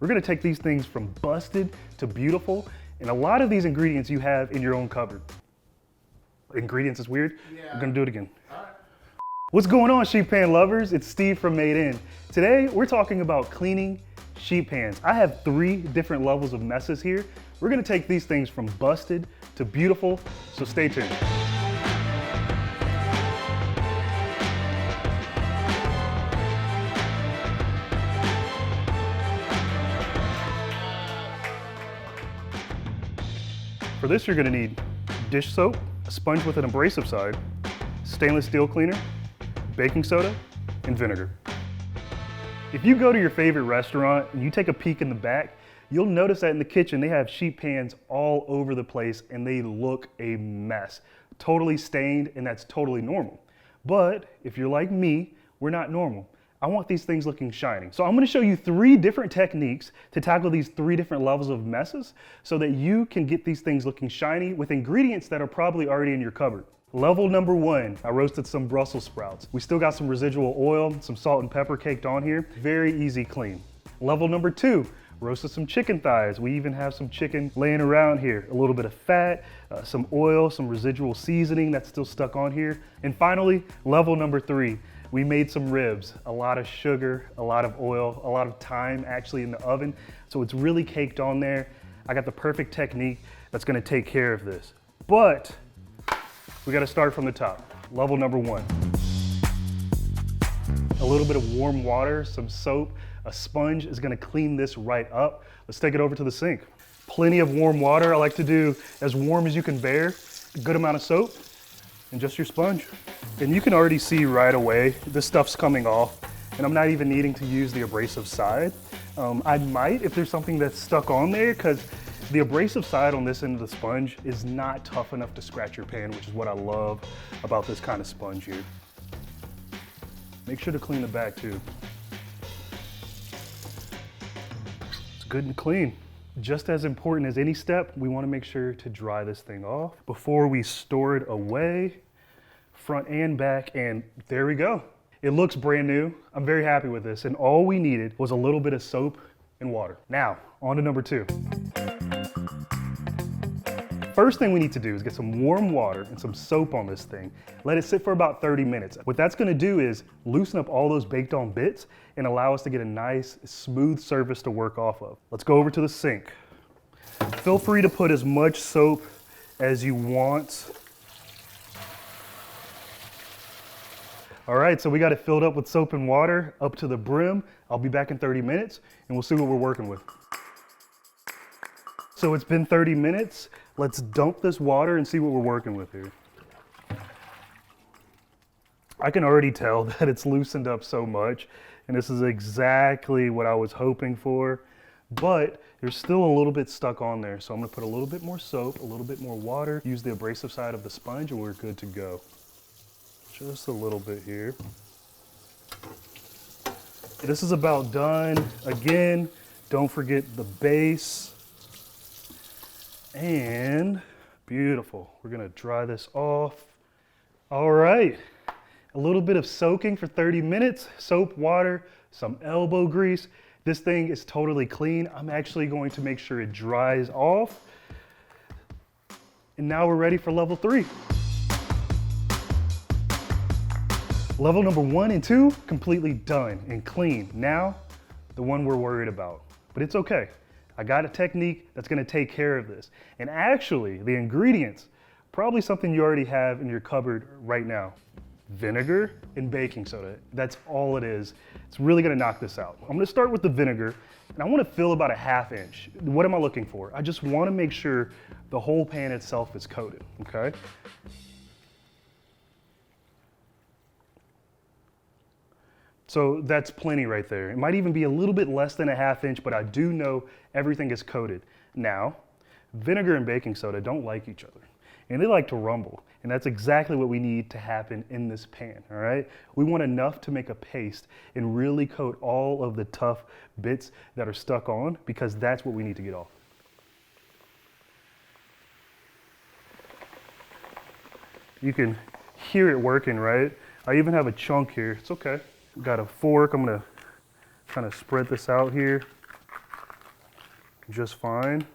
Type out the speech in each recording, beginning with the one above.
We're gonna take these things from busted to beautiful, and a lot of these ingredients you have in your own cupboard. Ingredients is weird? Yeah. We're gonna do it again. All right. What's going on, sheet pan lovers? It's Steve from Made In. Today, we're talking about cleaning sheet pans. I have 3 different levels of messes here. We're gonna take these things from busted to beautiful, so stay tuned. For this, you're gonna need dish soap, a sponge with an abrasive side, stainless steel cleaner, baking soda, and vinegar. If you go to your favorite restaurant and you take a peek in the back, you'll notice that in the kitchen they have sheet pans all over the place and they look a mess. Totally stained, and that's totally normal. But if you're like me, we're not normal. I want these things looking shiny. So I'm gonna show you 3 different techniques to tackle these 3 different levels of messes so that you can get these things looking shiny with ingredients that are probably already in your cupboard. Level number 1, I roasted some Brussels sprouts. We still got some residual oil, some salt and pepper caked on here. Very easy clean. Level number 2, roasted some chicken thighs. We even have some chicken laying around here. A little bit of fat, some oil, some residual seasoning that's still stuck on here. And finally, level number 3, we made some ribs. A lot of sugar, a lot of oil, a lot of time actually in the oven. So it's really caked on there. I got the perfect technique that's gonna take care of this. But we gotta start from the top. Level number 1. A little bit of warm water, some soap, a sponge is gonna clean this right up. Let's take it over to the sink. Plenty of warm water. I like to do as warm as you can bear. A good amount of soap and just your sponge. And you can already see right away, this stuff's coming off, and I'm not even needing to use the abrasive side. I might if there's something that's stuck on there, because the abrasive side on this end of the sponge is not tough enough to scratch your pan, which is what I love about this kind of sponge here. Make sure to clean the back too. It's good and clean. Just as important as any step, we want to make sure to dry this thing off before we store it away, front and back, and there we go. It looks brand new. I'm very happy with this, and all we needed was a little bit of soap and water. Now, on to number 2. First thing we need to do is get some warm water and some soap on this thing. Let it sit for about 30 minutes. What that's gonna do is loosen up all those baked on bits and allow us to get a nice, smooth surface to work off of. Let's go over to the sink. Feel free to put as much soap as you want. All right, so we got it filled up with soap and water up to the brim. I'll be back in 30 minutes and we'll see what we're working with. So it's been 30 minutes. Let's dump this water and see what we're working with here. I can already tell that it's loosened up so much, and this is exactly what I was hoping for, but there's still a little bit stuck on there. So I'm gonna put a little bit more soap, a little bit more water, use the abrasive side of the sponge, and we're good to go. Just a little bit here. This is about done. Again, don't forget the base. And beautiful. We're gonna dry this off. All right, a little bit of soaking for 30 minutes, soap, water, some elbow grease. This thing is totally clean. I'm actually going to make sure it dries off. And now we're ready for level 3. Level number 1 and 2, completely done and clean. Now, the one we're worried about, but it's okay. I got a technique that's gonna take care of this. And actually, the ingredients, probably something you already have in your cupboard right now. Vinegar and baking soda. That's all it is. It's really gonna knock this out. I'm gonna start with the vinegar, and I wanna fill about a 1/2 inch. What am I looking for? I just wanna make sure the whole pan itself is coated, okay? So that's plenty right there. It might even be a little bit less than a 1/2 inch, but I do know everything is coated. Now, vinegar and baking soda don't like each other, and they like to rumble. And that's exactly what we need to happen in this pan, all right? We want enough to make a paste and really coat all of the tough bits that are stuck on, because that's what we need to get off. You can hear it working, right? I even have a chunk here. It's okay. Got a fork. I'm gonna kind of spread this out here. just fine.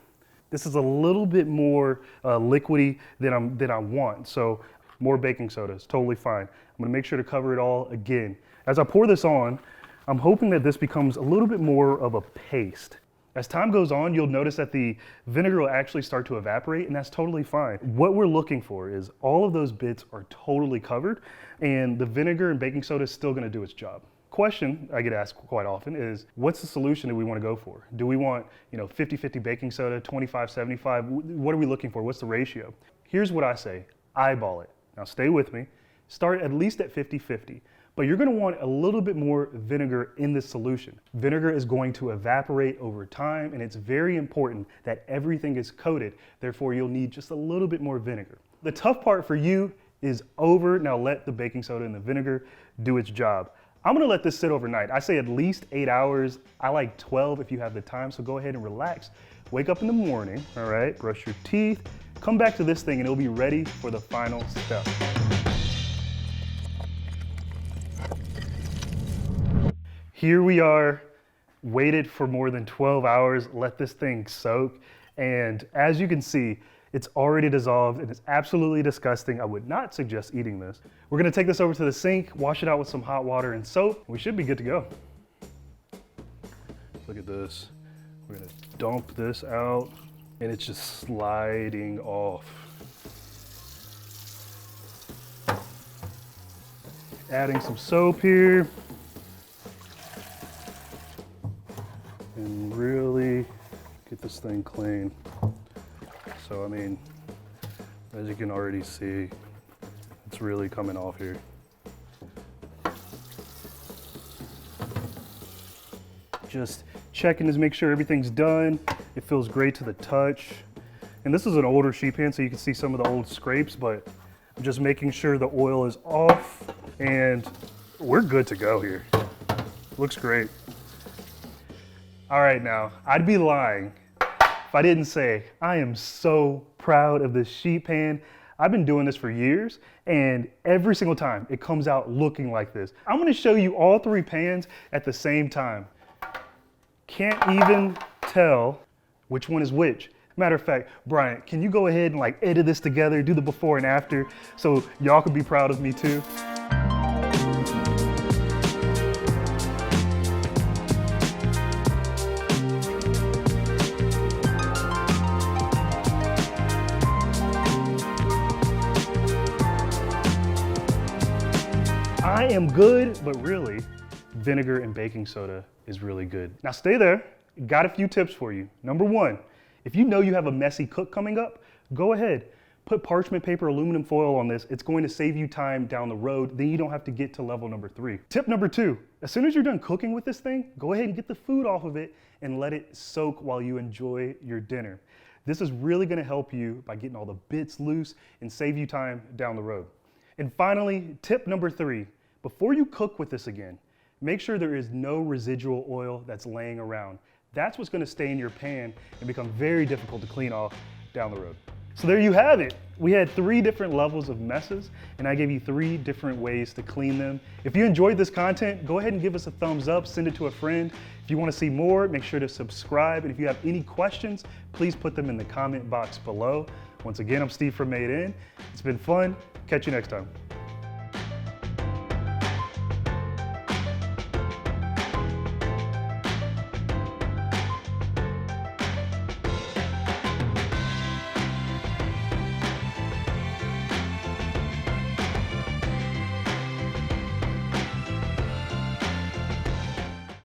This is a little bit more liquidy than I want, so more baking soda is totally fine. I'm gonna make sure to cover it all again. As I pour this on, I'm hoping that this becomes a little bit more of a paste. As time goes on, you'll notice that the vinegar will actually start to evaporate, and that's totally fine. What we're looking for is all of those bits are totally covered, and the vinegar and baking soda is still gonna do its job. Question I get asked quite often is, what's the solution that we want to go for? Do we want 50-50 baking soda, 25-75? What are we looking for? What's the ratio? Here's what I say, eyeball it. Now stay with me. Start at least at 50-50, but you're going to want a little bit more vinegar in this solution. Vinegar is going to evaporate over time, and it's very important that everything is coated. Therefore, you'll need just a little bit more vinegar. The tough part for you is over. Now let the baking soda and the vinegar do its job. I'm gonna let this sit overnight. I say at least 8 hours. I like 12 if you have the time, so go ahead and relax. Wake up in the morning, all right, brush your teeth, come back to this thing and it'll be ready for the final step. Here we are, waited for more than 12 hours, let this thing soak, and as you can see, it's already dissolved and it's absolutely disgusting. I would not suggest eating this. We're gonna take this over to the sink, wash it out with some hot water and soap. We should be good to go. Look at this. We're gonna dump this out and it's just sliding off. Adding some soap here. And really get this thing clean. So, I mean, as you can already see, it's really coming off here. Just checking to make sure everything's done. It feels great to the touch. And this is an older sheet pan, so you can see some of the old scrapes, but I'm just making sure the oil is off and we're good to go here. Looks great. All right, now, I'd be lying if I didn't say, I am so proud of this sheet pan. I've been doing this for years, and every single time it comes out looking like this. I'm gonna show you all 3 pans at the same time. Can't even tell which one is which. Matter of fact, Bryant, can you go ahead and edit this together, do the before and after, so y'all can be proud of me too? I am good, but really, vinegar and baking soda is really good. Now stay there, got a few tips for you. Number 1, if you know you have a messy cook coming up, go ahead, put parchment paper, aluminum foil on this. It's going to save you time down the road, then you don't have to get to level number 3. Tip number 2, as soon as you're done cooking with this thing, go ahead and get the food off of it and let it soak while you enjoy your dinner. This is really gonna help you by getting all the bits loose and save you time down the road. And finally, tip number 3, before you cook with this again, make sure there is no residual oil that's laying around. That's what's gonna stay in your pan and become very difficult to clean off down the road. So there you have it. We had 3 different levels of messes, and I gave you 3 different ways to clean them. If you enjoyed this content, go ahead and give us a thumbs up, send it to a friend. If you wanna see more, make sure to subscribe. And if you have any questions, please put them in the comment box below. Once again, I'm Steve from Made In. It's been fun. Catch you next time.